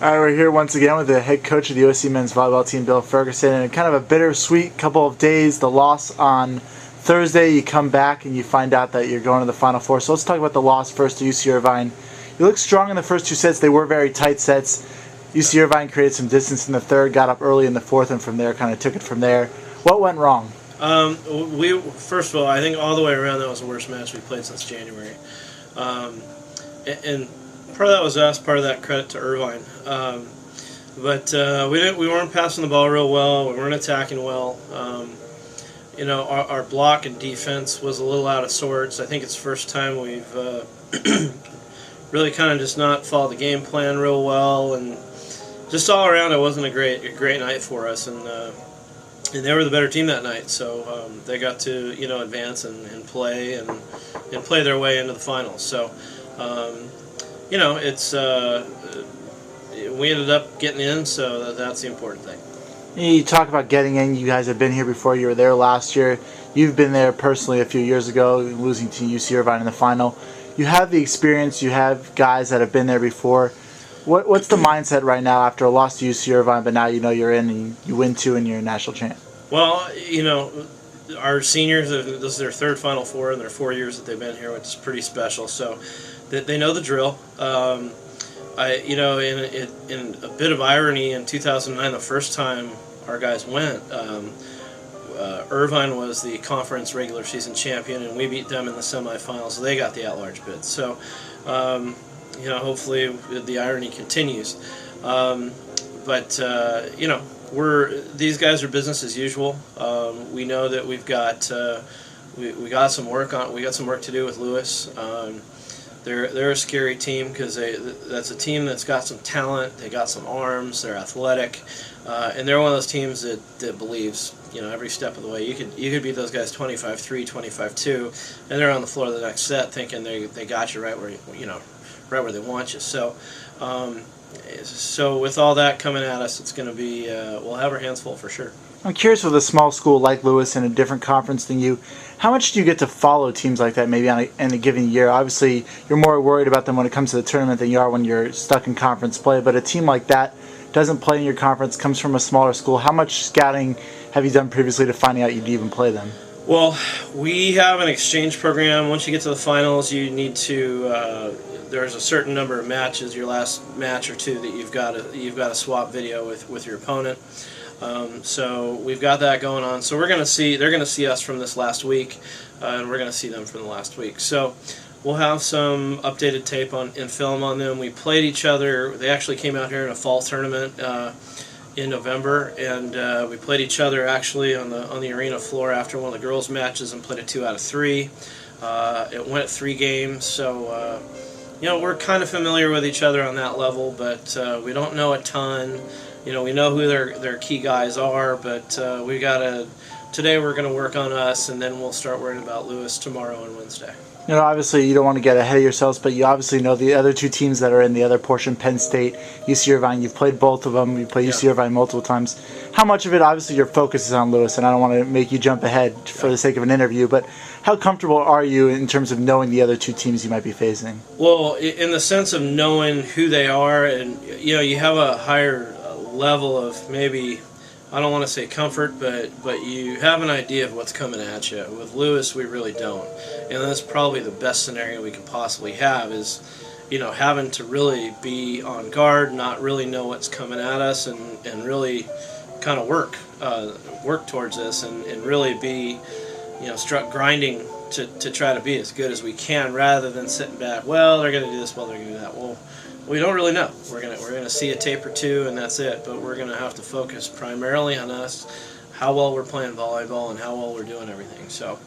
All right, we're here once again with the head coach of the OC men's volleyball team, Bill Ferguson, and kind of a bittersweet couple of days. The loss on Thursday, you come back and you find out that you're going to the Final Four. So let's talk about the loss first to UC Irvine. You looked strong in the first two sets. They were very tight sets. UC Irvine created some distance in the third, got up early in the fourth, and from there kind of took it from there. What went wrong? First of all, I think all the way around that was the worst match we played since January. And part of that was us, part of that credit to Irvine. But we weren't passing the ball real well. We weren't attacking well. Our block and defense was a little out of sorts. I think it's the first time we've really kind of just not followed the game plan real well, and just all around it wasn't a great night for us. And they were the better team that night, so they got to advance and play and play their way into the finals. So it's we ended up getting in, so that's the important thing. You talk about getting in. You guys have been here before. You were there last year. You've been there personally a few years ago, losing to UC Irvine in the final. You have the experience. You have guys that have been there before. What's the mindset right now after a loss to UC Irvine, but now you're in and you win two and you're a national champ? Well, our seniors, this is their third Final Four in their 4 years that they've been here, which is pretty special. So they know the drill. In a bit of irony, in 2009, the first time our guys went, Irvine was the conference regular season champion, and we beat them in the semifinals. So they got the at-large bid. So, hopefully the irony continues. These guys are business as usual. We know that we've got we got some work on. We got some work to do with Lewis. They're a scary team because that's a team that's got some talent. They got some arms. They're athletic, and they're one of those teams that believes every step of the way. You could beat those guys 25-3, 25-2, and they're on the floor of the next set thinking they got you right where right where they want you. So with all that coming at us, it's going to be we'll have our hands full for sure. I'm curious, with a small school like Lewis in a different conference than you, how much do you get to follow teams like that maybe in a given year? Obviously, you're more worried about them when it comes to the tournament than you are when you're stuck in conference play, but a team like that doesn't play in your conference, comes from a smaller school. How much scouting have you done previously to finding out you'd even play them? Well, we have an exchange program. Once you get to the finals, you need to there's a certain number of matches, your last match or two, that you've got to swap video with your opponent. So we've got that going on. So they're going to see us from this last week, and we're going to see them from the last week. So we'll have some updated tape and film on them. We played each other. They actually came out here in a fall tournament in November, and we played each other actually on the arena floor after one of the girls' matches and played a 2 out of 3. It went 3 games, so we're kind of familiar with each other on that level, but we don't know a ton. We know who their key guys are, but today we're going to work on us, and then we'll start worrying about Lewis tomorrow and Wednesday. Obviously you don't want to get ahead of yourselves, but you obviously know the other two teams that are in the other portion, Penn State, UC Irvine. You've played both of them. You've played UC Irvine multiple times. How much of it, obviously your focus is on Lewis, and I don't want to make you jump ahead for the sake of an interview, but how comfortable are you in terms of knowing the other two teams you might be facing? Well, in the sense of knowing who they are, and you have a higher level of, maybe, I don't want to say comfort, but you have an idea of what's coming at you. With Lewis, we really don't, and that's probably the best scenario we could possibly have, is having to really be on guard, not really know what's coming at us, and really kind of work towards this, and really be grinding to try to be as good as we can, rather than sitting back, well, they're going to do this, well, they're going to do that. Well, we don't really know. We're gonna see a tape or two, and that's it. But we're gonna have to focus primarily on us, how well we're playing volleyball, and how well we're doing everything. So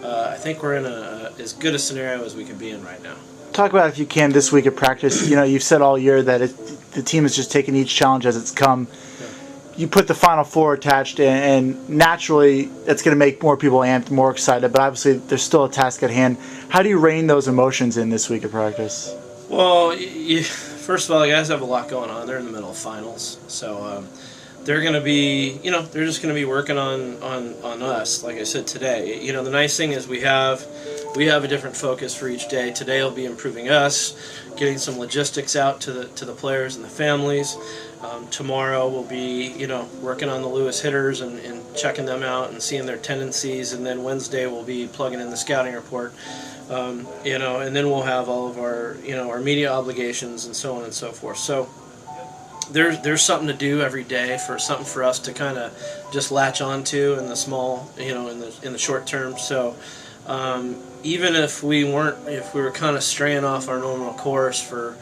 I think we're in as good a scenario as we can be in right now. Talk about, if you can, this week at practice. You've said all year that the team is just taking each challenge as it's come. Yeah. You put the Final Four attached, and naturally that's going to make more people amped, more excited. But obviously there's still a task at hand. How do you rein those emotions in this week of practice? Well, first of all, the guys have a lot going on. They're in the middle of finals, so they're going to be, they're just going to be working on us. Like I said today, the nice thing is we have a different focus for each day. Today will be improving us, getting some logistics out to the players and the families. Tomorrow we'll be, working on the Lewis hitters and checking them out and seeing their tendencies. And then Wednesday we'll be plugging in the scouting report. And then we'll have all of our, our media obligations and so on and so forth. So there's something to do every day, something for us to kind of just latch onto in the small, in the short term. So even if we were kind of straying off our normal course for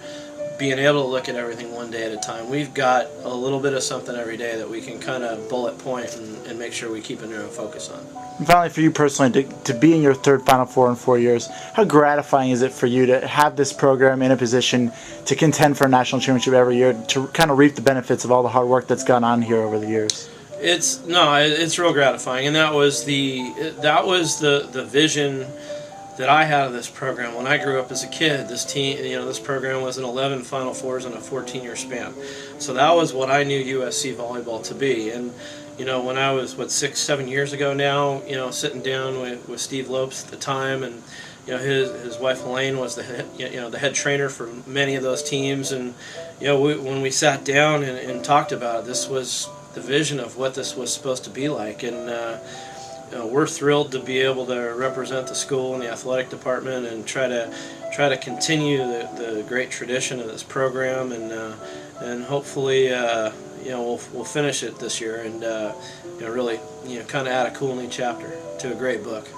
being able to look at everything one day at a time, we've got a little bit of something every day that we can kind of bullet point and make sure we keep a narrow focus on. And finally, for you personally, to be in your third Final Four in 4 years, how gratifying is it for you to have this program in a position to contend for a national championship every year, to kind of reap the benefits of all the hard work that's gone on here over the years? It's real gratifying, and that was the vision that I had of this program when I grew up as a kid. This program was an 11 Final Fours in a 14-year span. So that was what I knew USC volleyball to be. And when I was 6-7 years ago now, sitting down with Steve Lopes at the time, and his wife Elaine was the head trainer for many of those teams, and when we sat down and talked about it, this was the vision of what this was supposed to be like. And we're thrilled to be able to represent the school and the athletic department and try to continue the great tradition of this program, and hopefully we'll finish it this year and really kind of add a cool new chapter to a great book.